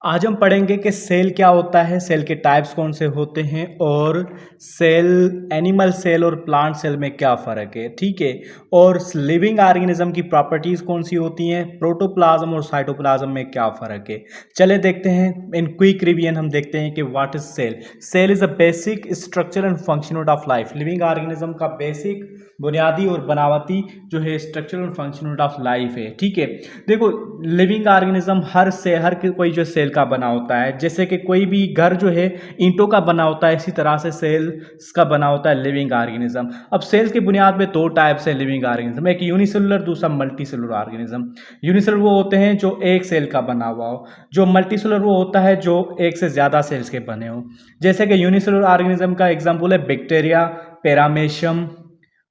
आज हम पढ़ेंगे कि सेल क्या होता है, सेल के टाइप्स कौन से होते हैं और सेल एनिमल सेल और प्लांट सेल में क्या फ़र्क है। ठीक है। और लिविंग ऑर्गेनिज्म की प्रॉपर्टीज़ कौन सी होती हैं, प्रोटोप्लाज्म और साइटोप्लाज्म में क्या फ़र्क है। चले देखते हैं। इन क्विक रिवीजन हम देखते हैं कि what is cell. Cell is a basic structure and function of life. Living organism का बेसिक बुनियादी और बनावटी जो है structure and function of life है। ठीक है। देखो, लिविंग ऑर्गेनिज्म हर कोई जो सेल का बना होता है। जैसे कि कोई भी घर जो है ईंटों का बना होता है, इसी तरह से सेल्स का बना होता है लिविंग ऑर्गेनिज्म। अब सेल्स की बुनियाद में दो टाइप से लिविंग ऑर्गेनिज्म, एक यूनिसेलुलर, दूसरा मल्टी सेलुलर ऑर्गेनिज्म। यूनिसेलुलर वो होते हैं जो एक सेल का बना हुआ हो, जो मल्टी सेलुलर वो होता है जो एक से ज़्यादा सेल्स के बने हो। जैसे कि यूनिसेलुलर ऑर्गेनिज्म का एग्जाम्पल है bacteria, paramecium,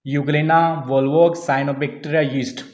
euglena, volvox, cyanobacteria, yeast.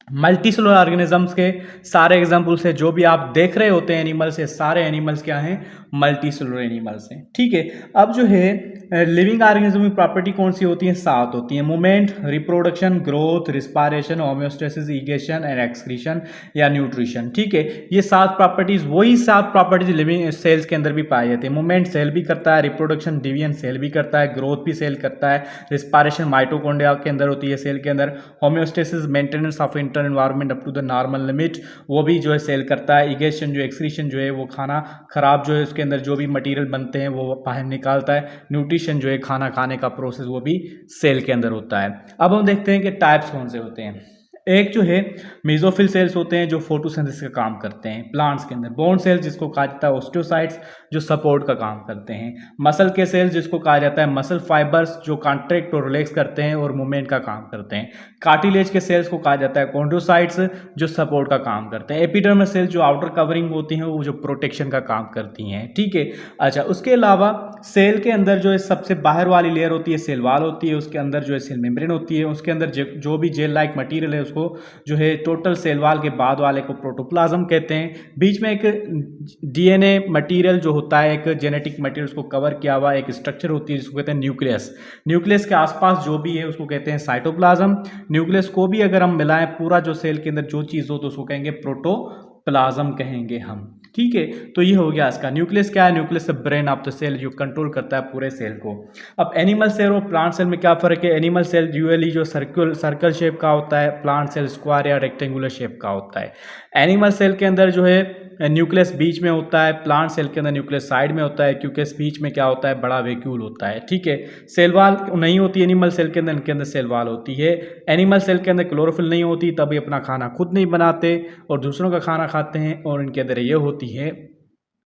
Multi cellular organisms के सारे एग्जाम्पल्स है, जो भी आप देख रहे होते हैं एनिमल्स, ये सारे एनिमल्स क्या हैं, मल्टी सेलुलर एनिमल्स हैं। ठीक है। अब जो है लिविंग ऑर्गेनिज्म की प्रॉपर्टी कौन सी होती है, 7 होती है। Movement, reproduction, growth, respiration, homeostasis, egestion and excretion या न्यूट्रिशन। ठीक है। ये 7 प्रॉपर्टीज, वही 7 प्रॉपर्टीज लिविंग सेल्स के अंदर भी पाई जाती है। मूवमेंट सेल भी करता है, रिप्रोडक्शन डिवीजन सेल भी करता है, ग्रोथ भी सेल करता है, रिस्पायरेशन माइटोकॉन्ड्रिया के अंदर होती है सेल के अंदर, homeostasis maintenance of inter environment up to the normal limit, वो भी जो है सेल करता है। इगेशन जो एक्सक्रीशन जो है वो खाना खराब जो है उसके अंदर जो भी मटेरियल बनते हैं वो बाहर निकालता है। न्यूट्रिशन जो है खाना खाने का प्रोसेस वो भी सेल के अंदर होता है। अब हम देखते हैं कि टाइप्स कौन से होते हैं। एक जो है मेसोफिल सेल्स होते हैं जो फोटोसिंथेसिस का काम करते हैं प्लांट्स के अंदर। बोन सेल्स जिसको कहा जाता है ऑस्टियोसाइट्स जो सपोर्ट का काम करते हैं। मसल के सेल्स जिसको कहा जाता है मसल फाइबर्स जो कॉन्ट्रैक्ट और रिलैक्स करते हैं और मूवमेंट का काम करते हैं। कार्टिलेज के सेल्स को कहा जाता है कॉन्ड्रोसाइट्स जो सपोर्ट का काम करते हैं। एपिडर्मल सेल्स जो आउटर कवरिंग होती हैं वो जो प्रोटेक्शन का काम करती हैं। ठीक है। अच्छा, उसके अलावा सेल के अंदर जो है सबसे बाहर वाली लेयर होती है सेल वाल होती है, उसके अंदर जो है सेल मेम्ब्रेन होती है, उसके अंदर जो भी जेल लाइक मटेरियल है उसको जो है टोटल सेल वाल के बाद वाले को प्रोटोप्लाज्म कहते हैं। बीच में एक डीएनए मटेरियल जो होता है, एक जेनेटिक मटेरियल उसको कवर किया हुआ एक स्ट्रक्चर होती है जिसको कहते हैं न्यूक्लियस। न्यूक्लियस के आसपास जो भी है उसको कहते हैं साइटोप्लाज्म। न्यूक्लियस को भी अगर हम मिलाएं पूरा जो सेल के अंदर जो चीज़ हो तो उसको कहेंगे प्रोटोप्लाज्म कहेंगे हम। ठीक है। तो ये हो गया इसका। न्यूक्लियस क्या है, nucleus brain of the cell जो कंट्रोल करता है पूरे सेल को। अब एनिमल सेल और प्लांट सेल में क्या फ़र्क है। एनिमल सेल यूजुअली जो सर्कल शेप का होता है, प्लांट सेल स्क्वायर या रेक्टेंगुलर शेप का होता है। एनिमल सेल के अंदर जो है न्यूक्लियस बीच में होता है, प्लांट सेल के अंदर न्यूक्लियस साइड में होता है, क्योंकि बीच में क्या होता है, बड़ा वैक्यूल होता है। ठीक है। सेल वाल नहीं होती एनिमल सेल के अंदर, इनके अंदर सेल वाल होती है। एनिमल सेल के अंदर क्लोरोफिल नहीं होती, तभी अपना खाना खुद नहीं बनाते और दूसरों का खाना खाते हैं, और इनके अंदर ये होती है